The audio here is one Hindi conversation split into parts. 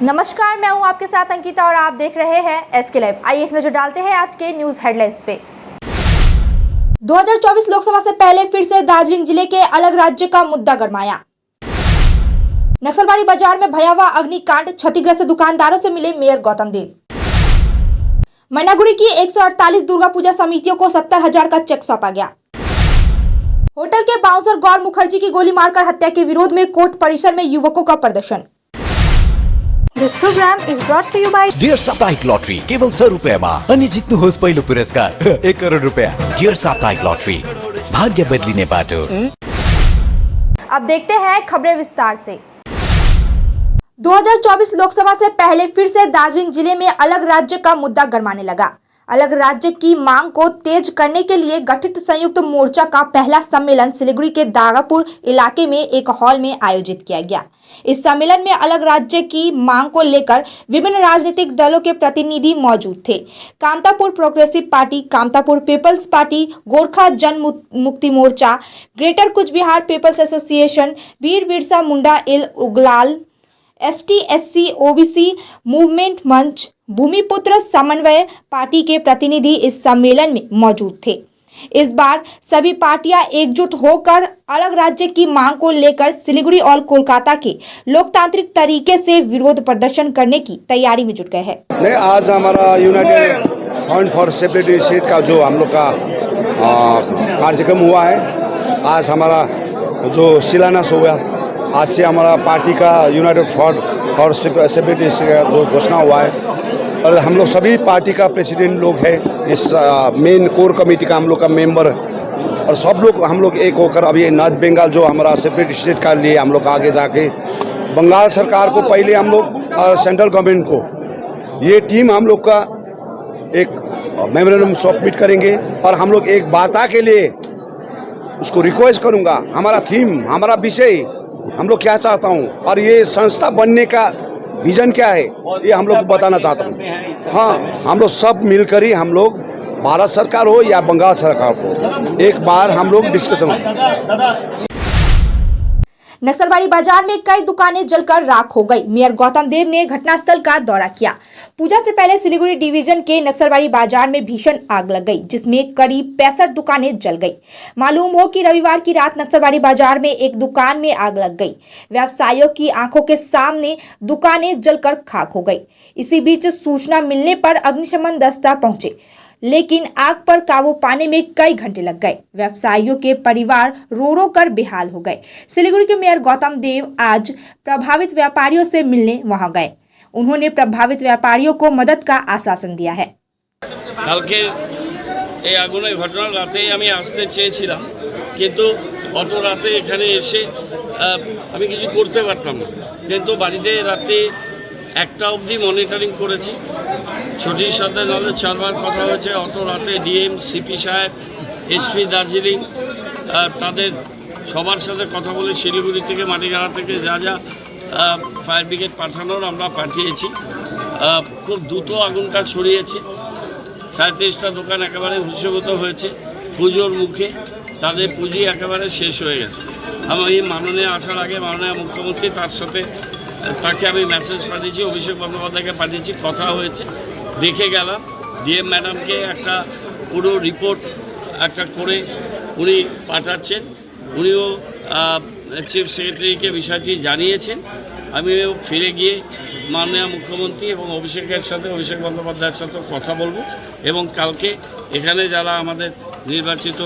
नमस्कार, मैं हूं आपके साथ अंकिता और आप देख रहे हैं एसके लाइव। आइए एक नजर डालते हैं आज के न्यूज हेडलाइंस पे। 2024 लोकसभा से पहले फिर से दार्जिलिंग जिले के अलग राज्य का मुद्दा गरमाया। नक्सलबाड़ी बाजार में भयावह अग्निकांड, क्षतिग्रस्त दुकानदारों से मिले मेयर गौतम देव। मैनागुड़ी की 148 दुर्गा पूजा समितियों को 70,000 का चेक सौंपा गया। होटल के बाउंसर गौर मुखर्जी की गोली मारकर हत्या के विरोध में कोर्ट परिसर में युवकों का प्रदर्शन। This program is brought to you by dear साप्ताहिक लॉटरी केवल 100 रुपैयामा अनि जित्नुहोस् पहिलो पुरस्कार 1 करोड रुपैयाँ। डियर साप्ताहिक लॉटरी, भाग्य बदलिने बाटो। अब देखते हैं खबरें विस्तार से। 2024 लोकसभा से पहले फिर से दार्जिलिंग जिले में अलग राज्य का मुद्दा गरमाने लगा। अलग राज्य की मांग को तेज करने के लिए गठित संयुक्त मोर्चा का पहला सम्मेलन सिलीगुड़ी के दागापुर इलाके में एक हॉल में आयोजित किया गया। इस सम्मेलन में अलग राज्य की मांग को लेकर विभिन्न राजनीतिक दलों के प्रतिनिधि मौजूद थे। Kamtapur progressive party, Kamtapur people's party, Gorkha Jan Mukti Morcha, greater Cooch Behar people's association, Veer Birsa Munda इल उगलाल, ST/SC OBC मूवमेंट मंच, भूमिपुत्र समन्वय पार्टी के प्रतिनिधि इस सम्मेलन में मौजूद थे। इस बार सभी पार्टियां एकजुट होकर अलग राज्य की मांग को लेकर सिलीगुड़ी और कोलकाता के लोकतांत्रिक तरीके से विरोध प्रदर्शन करने की तैयारी में जुट गए हैं। नहीं, आज हमारा United front for separate state का जो हम लोग का कार्यक्रम हुआ है, आज हमारा जो शिलान्यास हो गया। आज से हमारा पार्टी का United front for separate state का जो घोषणा हुआ है और हम लोग सभी पार्टी का प्रेसिडेंट लोग हैं, इस मेन कोर कमेटी का हम लोग का मेंबर और सब लोग हम लोग एक होकर अभी नॉर्थ बंगाल जो हमारा सेपरेट स्टेट का लिए हम लोग आगे जाके बंगाल सरकार को पहले हम लोग सेंट्रल गवर्नमेंट को ये टीम हम लोग का एक मेमोरेंडम सबमिट करेंगे और हम लोग एक वार्ता के लिए उसको रिक्वेस्ट करूँगा। हमारा थीम, हमारा विषय, हम लोग क्या चाहता हूँ और ये संस्था बनने का विजन क्या है ये हम लोग बताना चाहता हूँ। हाँ, हम लोग सब मिलकर ही हम लोग भारत सरकार हो या बंगाल सरकार हो एक बार हम लोग डिस्कशन हो। नक्सलबाड़ी बाजार में कई दुकानें जलकर राख हो गई। मेयर गौतम देव ने घटनास्थल का दौरा किया। पूजा से पहले सिलीगुड़ी डिवीजन के नक्सलबाड़ी बाजार में भीषण आग लग गई, जिसमें करीब 65 दुकानें जल गई। मालूम हो कि रविवार की रात नक्सलबाड़ी बाजार में एक दुकान में आग लग गई। व्यवसायियों की आंखों के सामने दुकानें जलकर खाक हो गई। इसी बीच सूचना मिलने पर अग्निशमन दस्ता पहुंचे, लेकिन आग पर काबू पाने में कई घंटे लग गए। व्यवसायियों के परिवार रो रो कर बेहाल हो गए। सिलीगुड़ी के मेयर गौतम देव आज प्रभावित व्यापारियों से मिलने वहां गए। उन्होंने प्रभावित व्यापारियों को मदद का आश्वासन दिया है। কালকে এই আগুনের ঘটনার রাতেই আমি আসতে চেয়েছিলাম, কিন্তু অত রাতে এখানে এসে আমি কিছু করতে পারতাম না। কিন্তু বাড়িতে রাতে একটা অবধি মনিটরিং করেছি। ছুটির সাথে নাহলে 4 বার কথা হয়েছে। অত রাতে ডিএম, সিপি সাহেব, এসপি দার্জিলিং তাদের সবার সাথে কথা বলে শিলিগুড়ি থেকে মাটিগাড়া থেকে যা যা ফায়ার ব্রিগেড পাঠানোর আমরা পাঠিয়েছি। খুব দ্রুত আগুনটা ছড়িয়েছে। 37টা দোকান একেবারে ভূষীভূত হয়েছে। পুজোর মুখে তাদের পুঁজি একেবারে শেষ হয়ে গেছে। আমি মাননীয় আসার আগে মাননীয় মুখ্যমন্ত্রী তাকে আমি মেসেজ পাঠিয়েছি, অভিষেক বন্দ্যোপাধ্যায়কে পাঠিয়েছি, কথা হয়েছে, দেখে গেলাম। ডিএম ম্যাডামকে একটা পুরো রিপোর্ট একটা করে উনি পাঠাচ্ছেন। উনিও চিফ সেক্রেটারিকে বিষয়টি জানিয়েছেন। আমিও ফিরে গিয়ে মাননীয় মুখ্যমন্ত্রী এবং অভিষেক বন্দ্যোপাধ্যায়ের সাথে কথা বলবো এবং কালকে এখানে যারা আমাদের নির্বাচিত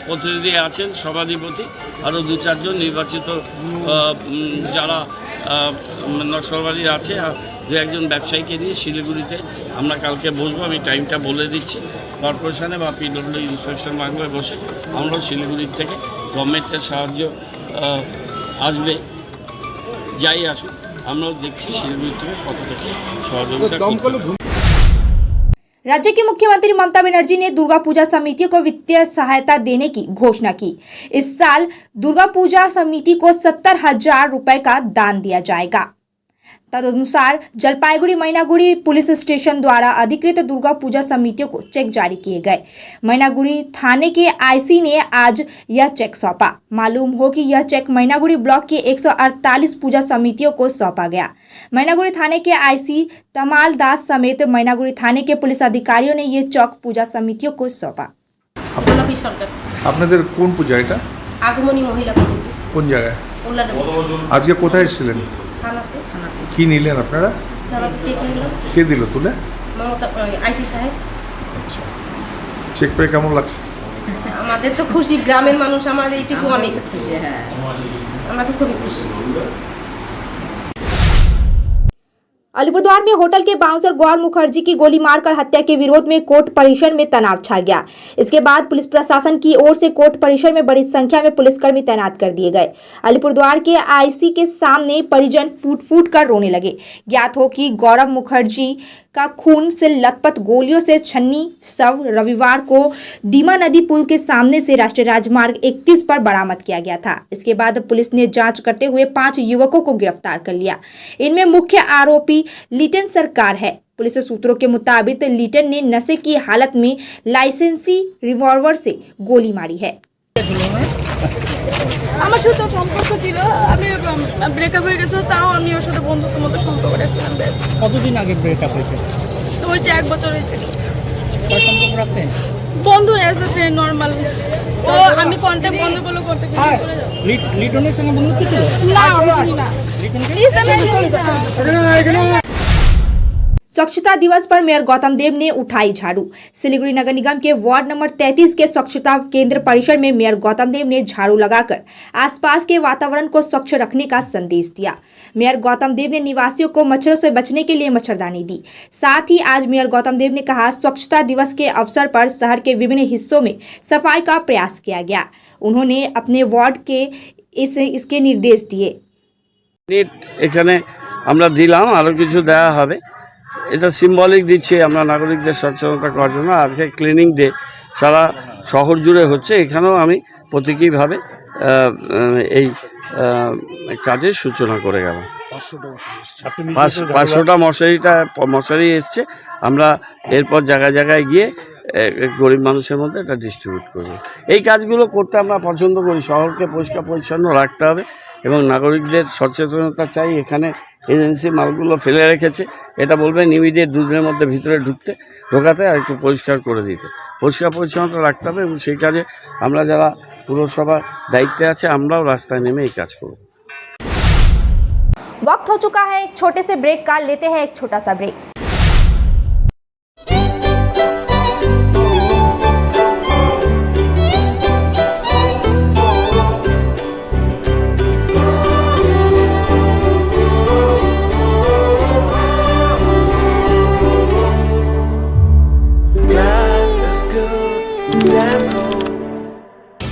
প্রতিনিধি আছেন, সভাধিপতি, আরও 2-4 জন নির্বাচিত যারা নকশালবাড়ির আছে, 2-1 জন ব্যবসায়ীকে নিয়ে শিলিগুড়িতে আমরা কালকে বসবো। আমি টাইমটা বলে দিচ্ছি। কর্পোরেশনে বা পিডব্লিউ ইন্সপেকশন বাংলায় বসে আমরা শিলিগুড়ির থেকে গভর্নমেন্টের সাহায্য আসবে, যাই আসুক আমরাও দেখছি শিলিগুড়ি থেকে কত থেকে সহযোগিতা। राज्य की मुख्यमंत्री ममता बनर्जी ने दुर्गा पूजा समिति को वित्तीय सहायता देने की घोषणा की। इस साल दुर्गा पूजा समिति को 70,000 रुपए का दान दिया जाएगा। तदनुसार जलपाईगुड़ी मैनागुड़ी पुलिस स्टेशन द्वारा अधिकृत दुर्गा पूजा समितियों को चेक जारी किए गए। मैनागुड़ी थाने के आईसी ने आज यह चेक सौंपा। मालूम हो कि यह चेक मैनागुड़ी ब्लॉक की 148 पूजा समितियों को सौंपा गया। मैनागुड़ी थाने के आईसी तमाल दास समेत मैनागुड़ी थाने के पुलिस अधिकारियों ने ये चौक पूजा समितियों को सौंपा। আপনাদের কোন পূজা এটা? আগমনী মহিলা কমিটি কোন জায়গায়? উল্লাডাঙ্গা আজকে কোথায় এসেছিলেন? থানাতে কি নিলেন আপনারা? থানাতে চেক নিলাম। কে দিল তুলে? মমতা আইসি সাহেব। আচ্ছা, চেক পেয়ে কেমন লাগছে? আমাদের তো খুশি, গ্রামের মানুষ আমাদের এইটুকু অনেক খুশি। হ্যাঁ, আমরা তো খুবই খুশি। अलीपुरद्वार में होटल के बाउंसर गौर मुखर्जी की गोली मारकर हत्या के विरोध में कोर्ट परिसर में तनाव छा गया। इसके बाद पुलिस प्रशासन की ओर से कोर्ट परिसर में बड़ी संख्या में पुलिसकर्मी तैनात कर दिए गए। अलीपुरद्वार के आईसी के सामने परिजन फूट फूट कर रोने लगे। ज्ञात हो कि गौरव मुखर्जी का खून से लथपथ गोलियों से छन्नी शव रविवार को डीमा नदी पुल के सामने से राष्ट्रीय राजमार्ग 31 पर बरामद किया गया था। इसके बाद पुलिस ने जांच करते हुए 5 युवकों को गिरफ्तार कर लिया। इनमें मुख्य आरोपी लिटन सरकार है। पुलिस सूत्रों के मुताबिक लिटन ने नशे की हालत में लाइसेंसी रिवॉल्वर से गोली मारी है। আমার সাথে সম্পর্ক ছিল, আমি ব্রেকআপ হয়ে গেছে, তাও আমি ওর সাথে বন্ধুত্বের মতো সম্পর্ক রাখছিলাম। কতদিন আগে ব্রেকআপ হয়েছে? তো হয়েছে 1 বছর হয়েছিল। তার সম্পর্ক রাখতেন? বন্ধু অ্যাজ এ ফ্রেন্ড নর্মাল। ও আমি কন্ট্যাক্ট বন্ধ করলে করতে গেছি। লিটনের সঙ্গে বন্ধুত্ব ছিল? না, আমি না। লিটনকে स्वच्छता दिवस पर मेयर गौतम देव ने उठाई झाड़ू। सिलीगुड़ी नगर निगम के वार्ड नंबर 33 के स्वच्छता केंद्र परिसर में मेयर गौतम देव ने झाड़ू लगाकर आसपास के वातावरण को स्वच्छ रखने का संदेश दिया। मेयर गौतम देव ने निवासियों को मच्छरों से बचने के लिए मच्छरदानी दी। साथ ही आज मेयर गौतम देव ने कहा, स्वच्छता दिवस के अवसर पर शहर के विभिन्न हिस्सों में सफाई का प्रयास किया गया। उन्होंने अपने वार्ड के इसके निर्देश दिए। এখানে আমরা দিলাম, আরও কিছু দেওয়া হবে। এটা সিম্বলিক দিচ্ছে আমরা নাগরিকদের সচেতনতা করার জন্য। আজকে ক্লিনিং ডে সারা শহর জুড়ে হচ্ছে, এখানেও আমি প্রতীকীভাবে এই কাজের সূচনা করে গেলাম। 500টা মশারি এসছে। আমরা এরপর জায়গায় জায়গায় গিয়ে গরিব মানুষের মধ্যে এটা ডিস্ট্রিবিউট করব। এই কাজগুলো করতে আমরা পছন্দ করি। শহরকে পরিষ্কার পরিচ্ছন্ন রাখতে হবে এবং নাগরিকদের সচেতনতা চাই। এখানে এজেন্সি মালগুলো ফেলে রেখেছে, এটা বলবেন ইমিডিয়েট 2 দিনের মধ্যে ভিতরে ঢোকাতে আর একটু পরিষ্কার করে দিতে। পরিষ্কার পরিচ্ছন্নতা রাখতে হবে এবং সেই কাজে আমরা যারা পুরসভার দায়িত্বে আছে আমরাও রাস্তায় নেমে এই কাজ করব। वक्त हो चुका है एक छोटे से ब्रेक का, लेते हैं एक छोटा सा ब्रेक।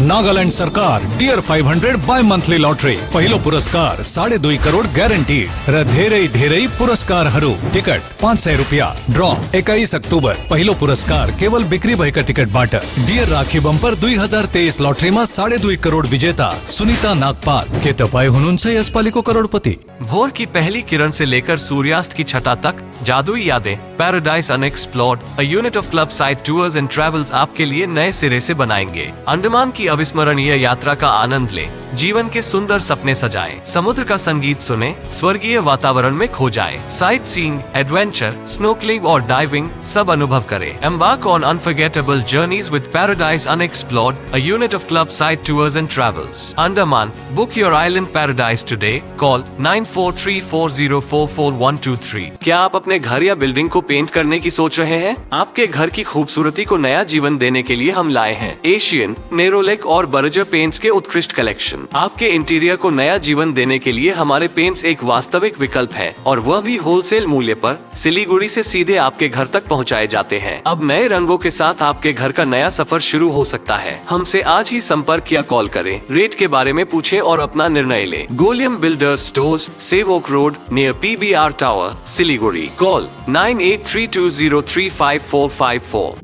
नागालैंड सरकार डियर 500 बाय मंथली लॉटरी पहिलो पुरस्कार 2.5 करोड़ ग्यारंटी र धेरै पुरस्कार टिकट 500 रुपया ड्रॉ 21 अक्टूबर पहिलो पुरस्कार केवल बिक्री भएका टिकट बाट डियर राखी बम्पर 2023 लॉटरीमा 2.5 करोड़ विजेता सुनीता नागपाल। के तपाईं हुनुहुन्छ यसपालिको करोड़पति? भोर की पहली किरण से लेकर सूर्यास्त की छटा तक जादुई यादें, paradise unexplored, a unit of club side tours and travels आपके लिए नए सिरे से बनाएंगे। अंडमान की अविस्मरणीय यात्रा का आनंद ले, जीवन के सुंदर सपने सजाएं, समुद्र का संगीत सुने, स्वर्गीय वातावरण में खो जाएं, साइट सीइंग, एडवेंचर, स्नोकलिंग और डाइविंग सब अनुभव करें। Embark on unforgettable journeys with paradise unexplored, a unit of club side tours and travels. Andaman, book your island paradise today, call 9434044123। क्या आप अपने घर या बिल्डिंग को पेंट करने की सोच रहे हैं? आपके घर की खूबसूरती को नया जीवन देने के लिए हम लाए हैं एशियन, नेरोलेक और बर्जर पेंट्स के उत्कृष्ट कलेक्शन। आपके इंटीरियर को नया जीवन देने के लिए हमारे पेंट्स एक वास्तविक विकल्प है और वह भी होलसेल मूल्य पर सिलीगुड़ी से सीधे आपके घर तक पहुंचाए जाते हैं। अब नए रंगों के साथ आपके घर का नया सफर शुरू हो सकता है। हमसे आज ही संपर्क या कॉल करें, रेट के बारे में पूछें और अपना निर्णय लें। गोलियम builders stores, Sevoke road near PBR tower, Siliguri. Call 9832035454।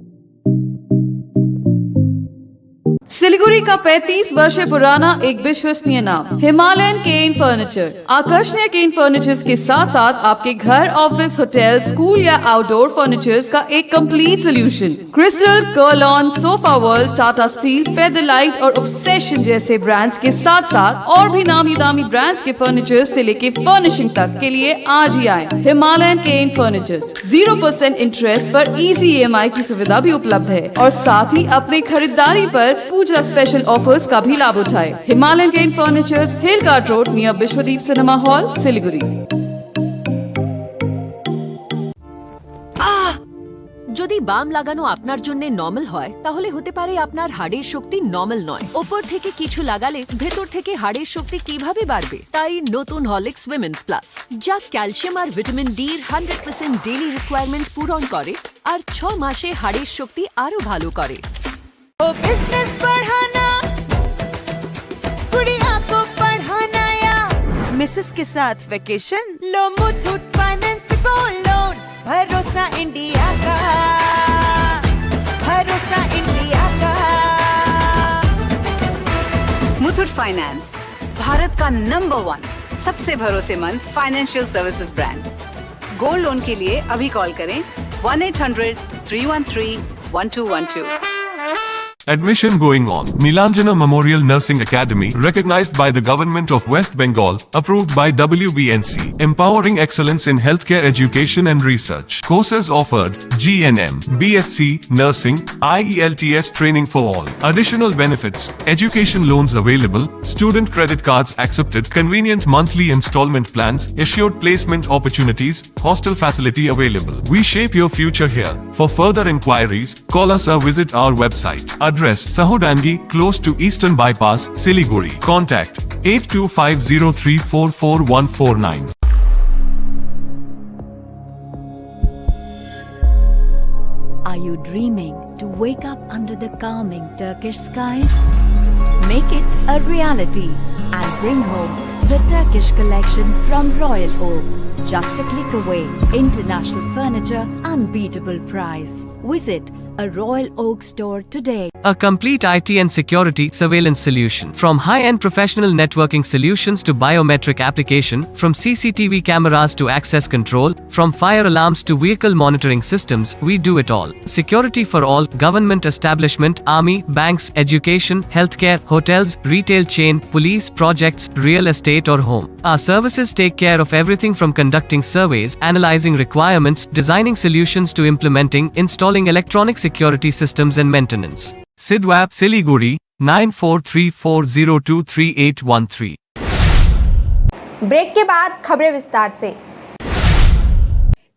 Siliguri का 35 वर्ष पुराना एक विश्वसनीय नाम हिमालयन केन फर्नीचर। आकर्षणीय केन फर्नीचर्स के साथ साथ आपके घर, ऑफिस, होटल, स्कूल या आउटडोर फर्नीचर्स का एक complete solution. Crystal, Kurlon, Sofa World, Tata Steel, Featherlite और ऑब्सेशन जैसे ब्रांड्स के साथ साथ और भी नामी दामी ब्रांड्स के फर्नीचर्स से लेके फर्निशिंग तक के लिए आज ही आए हिमालयन केन फर्नीचर्स। 0% इंटरेस्ट पर इजी EMI की सुविधा भी उपलब्ध है और साथ ही अपने खरीदारी पर पूजा स्पेशल ऑफर्स का भी लाभ उठाए। Himalayan cane furnitures, Hill Cart Road, near Vishwadeep cinema hall, Siliguri. যদি বাম লাগানো আপনার জন্য নরমাল হয় তাহলে হতে পারে আপনার হাড়ের শক্তি নরমাল নয়। উপর থেকে কিছু লাগালে ভেতর থেকে হাড়ের শক্তি কিভাবে বাড়বে? তাই নতুন হরলিক্স উইমেন্স প্লাস, যা ক্যালসিয়াম আর ভিটামিন ডি এর 100% ডেইলি রিকোয়ারমেন্ট পূরণ করে আর 6 মাসে হাড়ের শক্তি আরো ভালো করে। ও বিজনেস बढ़ाना, गुड़िया को पढ़ाना या मिसेस के साथ वेकेशन, लो मुथूट फाइनेंस गोल्ड लोन। भरोसा इंडिया का, भरोसा इंडिया का। मुथूट फाइनेंस, भारत का नंबर 1 सबसे भरोसेमंद financial services brand. Gold loan के लिए अभी कॉल करें 1-800-313-1212। Admission going on. Nilanjana Memorial Nursing Academy, recognized by the Government of West Bengal, approved by WBNC, empowering excellence in healthcare education and research. Courses offered: GNM, BSc, Nursing, IELTS training for all. Additional benefits: education loans available, student credit cards accepted, convenient monthly installment plans, assured placement opportunities, hostel facility available. We shape your future here. For further inquiries, call us or visit our website. Address: Sahodangi, close to Eastern Bypass, Siliguri. Contact 8250344149. Are you dreaming to wake up under the calming Turkish skies? Make it a reality and bring home the Turkish collection from Royal Oak. Just a click away. International furniture, unbeatable price. Visit a Royal Oak store today. A complete IT and security surveillance solution. From high-end professional networking solutions to biometric application, from CCTV cameras to access control, from fire alarms to vehicle monitoring systems, we do it all. Security for all, government establishment, army, banks, education, healthcare, hotels, retail chain, police, projects, real estate or home. Our services take care of everything from conducting surveys, analyzing requirements, designing solutions to implementing, installing electronic security systems and maintenance. Sidwap, Siliguri, 9434023813. Break के बाद खबरें विस्तार से।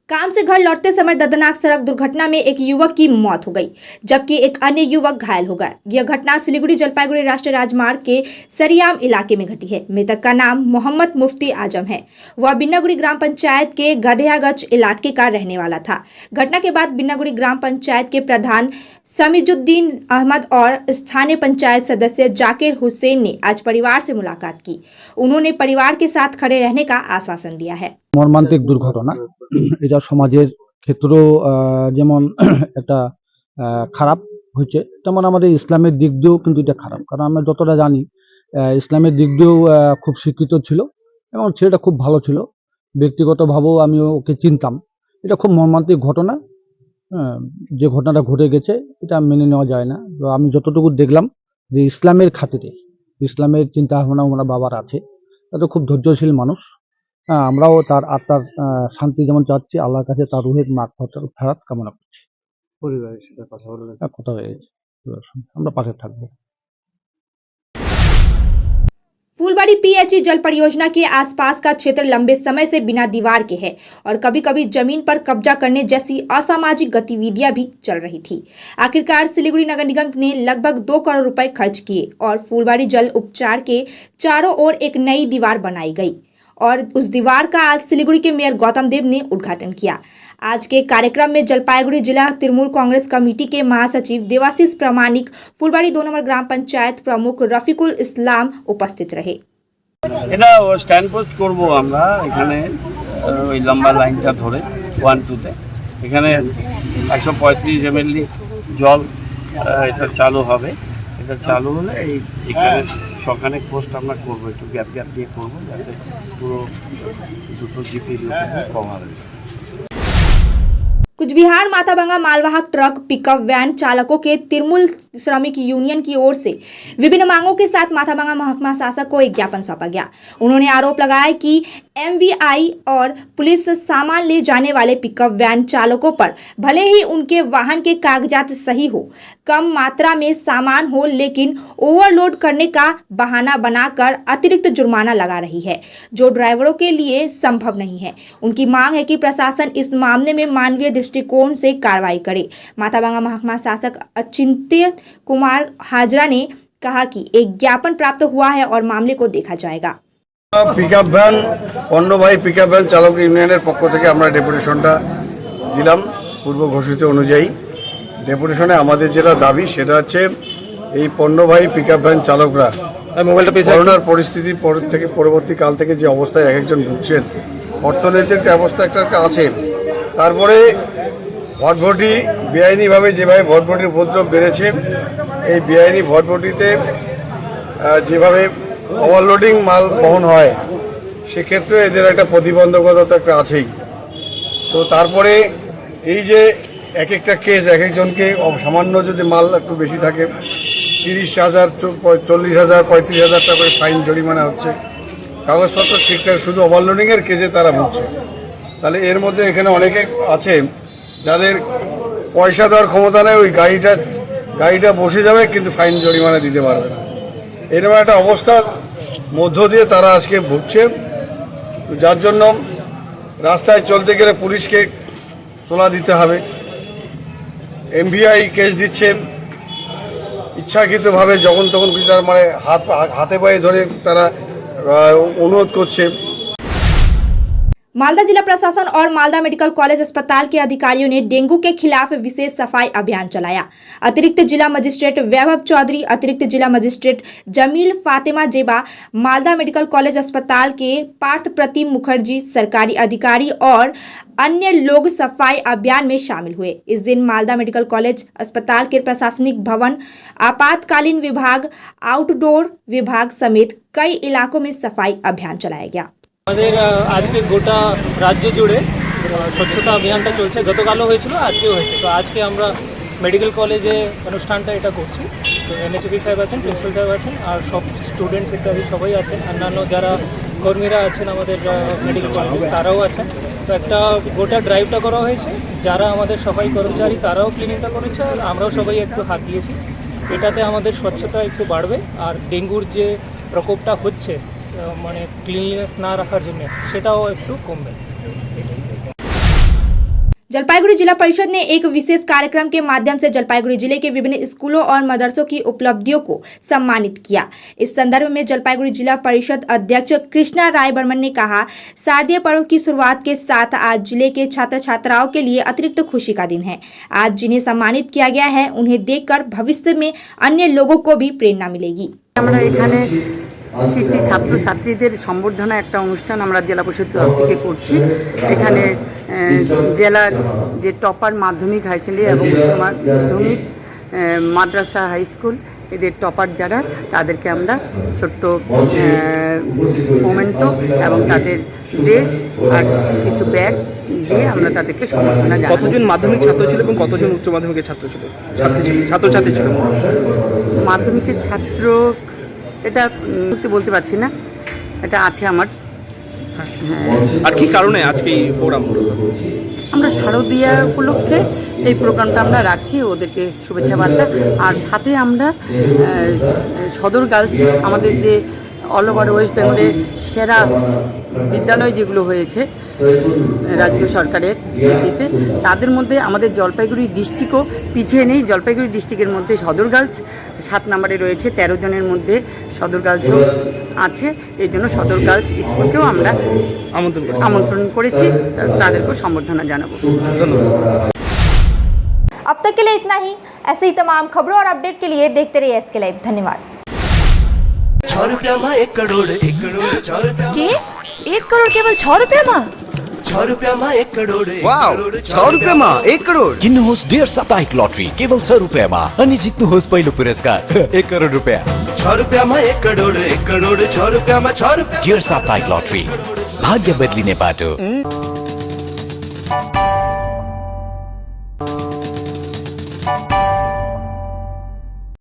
काम से घर लौटते समय दर्दनाक सड़क दुर्घटना में एक युवक की मौत हो गई, जबकि एक अन्य युवक घायल हो गया। यह घटना सिलीगुड़ी जलपाईगुड़ी राष्ट्रीय राजमार्ग के सरियाम इलाके में घटी है। मृतक का नाम मोहम्मद मुफ्ती आजम है। वह बिन्नागुड़ी ग्राम पंचायत के गधेयागंज इलाके का रहने वाला था। घटना के बाद बिन्नागुड़ी ग्राम पंचायत के प्रधान समीजुद्दीन अहमद और स्थानीय पंचायत सदस्य जाकिर हुसैन ने आज परिवार से मुलाकात की। उन्होंने परिवार के साथ खड़े रहने का आश्वासन दिया है। মর্মান্তিক দুর্ঘটনা, এটা সমাজের ক্ষেত্রেও যেমন একটা খারাপ হয়েছে, তেমন আমাদের ইসলামের দিক দিয়েও কিন্তু এটা খারাপ। কারণ আমরা যতটা জানি ইসলামের দিক দিয়েও খুব শিক্ষিত ছিল এবং ছেলেটা খুব ভালো ছিল। ব্যক্তিগতভাবেও আমি ওকে চিনতাম। এটা খুব মর্মান্তিক ঘটনা। যে ঘটনাটা ঘটে গেছে এটা মেনে নেওয়া যায় না। তো আমি যতটুকু দেখলাম যে ইসলামের খাতিরে, ইসলামের চিন্তা ভাবনা ওনার বাবার আছে, তাতে খুব ধৈর্যশীল মানুষ। আমরাও তার আত্মার শান্তি যেমন চাচ্ছি, আল্লাহর কাছে তার রুহের মাগফিরাত কামনা করছি। পরিবারের সাথে কথা বলে কথা হয়ে গেছে, আমরা পাশে থাকবো। फूलबाड़ी PHE जल परियोजना के आसपास का क्षेत्र लंबे समय से बिना दीवार के है और कभी कभी जमीन पर कब्जा करने जैसी असामाजिक गतिविधियां भी चल रही थी। आखिरकार सिलीगुड़ी नगर निगम ने लगभग 2 करोड़ रुपए खर्च किए और फूलबाड़ी जल उपचार के चारों ओर एक नई दीवार बनाई गई और उस दीवार का आज सिलीगुड़ी के मेयर गौतम देव ने उद्घाटन किया। आज के कार्यक्रम में जलपाईगुड़ी जिला तृणमूल कांग्रेस कमेटी के महासचिव देवाशीष प्रामाणिक, फूलबाड़ी 2 नंबर ग्राम पंचायत प्रमुख रफिकुल इस्लाम उपस्थित रहे। এটা স্ট্যান্ড পোস্ট করবো আমরা এখানে, ওই লম্বা লাইনটা ধরে 1-2-তে এখানে 135 ml জল এটা চালু হবে। এটা চালু হলে এখানে সখানেক পোস্ট আমরা করবো, একটু গ্যাপ দিয়ে করবো যাতে পুরো দুটো জিপি কম হবে। कुचबिहार माथाभंगा मालवाहक ट्रक पिकअप वैन चालकों के तिरमुल श्रमिक यूनियन की ओर से विभिन्न मांगों के साथ माथाभंगा महकमा शासक को एक ज्ञापन सौंपा गया। उन्होंने आरोप लगाया कि एमवीआई और पुलिस सामान ले जाने वाले पिकअप वैन चालकों पर भले ही उनके वाहन के कागजात सही हो, कम मात्रा में सामान हो, लेकिन ओवरलोड करने का बहाना बनाकर अतिरिक्त जुर्माना लगा रही है, जो ड्राइवरों के लिए संभव नहीं है। उनकी मांग है कि प्रशासन इस मामले में मानवीय दृष्टिकोण से कार्रवाई करे। माथाभंगा महकमा शासक अचिंत्य कुमार हाजरा ने कहा कि एक ज्ञापन प्राप्त हुआ है और मामले को देखा जाएगा। পিকআপ ভ্যান পণ্যবাহী পিকআপ ভ্যান চালক ইউনিয়নের পক্ষ থেকে আমরা ডেপুটেশনটা দিলাম পূর্ব ঘোষিত অনুযায়ী। ডেপুটেশনে আমাদের যেটা দাবি সেটা হচ্ছে এই পণ্যবাহী পিকআপ ভ্যান চালকরা করোনার পরিস্থিতির পর থেকে পরবর্তীকাল থেকে যে অবস্থায় এক একজন ভুগছেন, অর্থনৈতিক অবস্থা একটা আছে, তারপরে ভটভটি বেআইনিভাবে যেভাবে ভটভটির উপদ্রব বেড়েছে, এই বেআইনি ভটভটিতে যেভাবে ওভারলোডিং মাল বহন হয় সেক্ষেত্রে এদের একটা প্রতিবন্ধকতা তো একটা আছেই। তো তারপরে এই যে এক একটা কেস এক একজনকে সামান্য যদি মাল একটু বেশি থাকে 30,000, 40,000, 35,000 টাকা করে ফাইন জরিমানা হচ্ছে, কাগজপত্র ঠিকঠাক শুধু ওভারলোডিংয়ের কেসে তারা ভুগছে। তাহলে এর মধ্যে এখানে অনেকে আছে যাদের পয়সা দেওয়ার ক্ষমতা নেই, ওই গাড়িটা বসে যাবে কিন্তু ফাইন জরিমানা দিতে পারবে না, এরকম একটা অবস্থার মধ্য দিয়ে তারা আজকে ভুগছে। যার জন্য রাস্তায় চলতে গেলে পুলিশকে তোলা দিতে হবে, এমভিআই কেস দিচ্ছে ইচ্ছাকৃতভাবে যখন তখন তার মানে হাতে পায়ে ধরে তারা অনুরোধ করছে। मालदा जिला प्रशासन और मालदा मेडिकल कॉलेज अस्पताल के अधिकारियों ने डेंगू के खिलाफ विशेष सफाई अभियान चलाया। अतिरिक्त जिला मजिस्ट्रेट वैभव चौधरी, अतिरिक्त जिला मजिस्ट्रेट जमील फातिमा जेबा, मालदा मेडिकल कॉलेज अस्पताल के पार्थ प्रतिम मुखर्जी, सरकारी अधिकारी और अन्य लोग सफाई अभियान में शामिल हुए। इस दिन मालदा मेडिकल कॉलेज अस्पताल के प्रशासनिक भवन, आपातकालीन विभाग, आउटडोर विभाग समेत कई इलाकों में सफाई अभियान चलाया गया। আমাদের আজকে গোটা রাজ্য জুড়ে স্বচ্ছতা অভিযানটা চলছে, গতকালও হয়েছিল, আজকেও হয়েছে। তো আজকে আমরা মেডিকেল কলেজে অনুষ্ঠানটা এটা করছি। তো এমএসপি সাহেব আছেন, প্রিন্সিপাল সাহেব আছেন, আর সব স্টুডেন্টস ইত্যাদি সবাই আছেন, অন্যান্য যারা কর্মীরা আছেন আমাদের মেডিকেল কলেজে তারাও আছেন। তো একটা গোটা ড্রাইভটা করা হয়েছে, যারা আমাদের সবাই কর্মচারী তারাও ক্লিনিংটা করেছে, আর আমরাও সবাই একটু হাত দিয়েছি। এটাতে আমাদের স্বচ্ছতা একটু বাড়বে, আর ডেঙ্গুর যে প্রকোপটা হচ্ছে মানে ক্লিনলিনেস না রাখার জন্য সেটাও একটু কমবে। जलपाईगुड़ी जिला परिषद ने एक विशेष कार्यक्रम के माध्यम से जलपाईगुड़ी जिले के विभिन्न स्कूलों और मदरसों की उपलब्धियों को सम्मानित किया। इस संदर्भ में जलपाईगुड़ी जिला परिषद अध्यक्ष कृष्णा राय बर्मन ने कहा, शारदीय पर्व की शुरुआत के साथ आज जिले के छात्र छात्राओं के लिए अतिरिक्त खुशी का दिन है। आज जिन्हें सम्मानित किया गया है उन्हें देखकर भविष्य में अन्य लोगों को भी प्रेरणा मिलेगी। কৃতি ছাত্রছাত্রীদের সম্বর্ধনা একটা অনুষ্ঠান আমরা জেলা পরিষদ তরফ থেকে করছি। এখানে জেলার যে টপার মাধ্যমিক হাই সেকেন্ডারি এবং উচ্চ মাধ্যমিক মাদ্রাসা হাই স্কুল এদের টপার যারা তাদেরকে আমরা ছোট্ট মোমেন্টো এবং তাদের ড্রেস আর কিছু ব্যাগ দিয়ে আমরা তাদেরকে সম্বর্ধনা জানাই। কতজন মাধ্যমিক ছাত্র ছিল এবং কতজন উচ্চ মাধ্যমিকের ছাত্র ছিল, ছাত্রছাত্রী ছিল? মাধ্যমিকের ছাত্র এটা বলতে পারছি না, এটা আছে আমার। আর কি কারণে আজকে এই প্রোগ্রাম? আমরা শারদীয়া উপলক্ষে এই প্রোগ্রামটা আমরা রাখছি, ওদেরকে শুভেচ্ছা বার্তা। আর সাথে আমরা সদর গার্লস আমাদের যে অল ওভার ওয়েস্ট বেঙ্গলের সেরা বিদ্যালয় যেগুলো হয়েছে রাজ্য সরকারের ভিত্তিতে, তাদের মধ্যে আমাদের জলপাইগুড়ি ডিস্ট্রিক্টও পিছিয়ে নেই। জলপাইগুড়ি ডিস্ট্রিক্টের মধ্যে সদর গার্লস 7 নম্বরে রয়েছে, 13 জনের মধ্যে সদর গার্লসও আছে। এই জন্য সদর গার্লস স্কুলকেও আমরা আমন্ত্রণ করেছি, তাদেরকেও সম্বর্ধনা জানাবো। अब तक के लिए इतना ही। ऐसे ही तमाम खबरों और अपडेट के लिए देखते रहिए SK लाइव। धन्यवाद। 6 रुपया में 1 करोड़ 1 करोड़ 6 रुपया के 1 करोड़ केवल 6 रुपया में? 6 रुपयामा 1 करोड वाउ 6 रुपयामा 1 करोड किन्नुहोस् डेढ साप्ताहिक लटरी केवल 6 रुपयामा अनि जित्नुहोस् पहिलो पुरस्कार 1 करोड रुपैयाँ 6 रुपयामा 1 करोड 1 करोड 6 रुपयामा 6 रुपया डेढ साप्ताहिक लटरी भाग्य बदलिने बाटो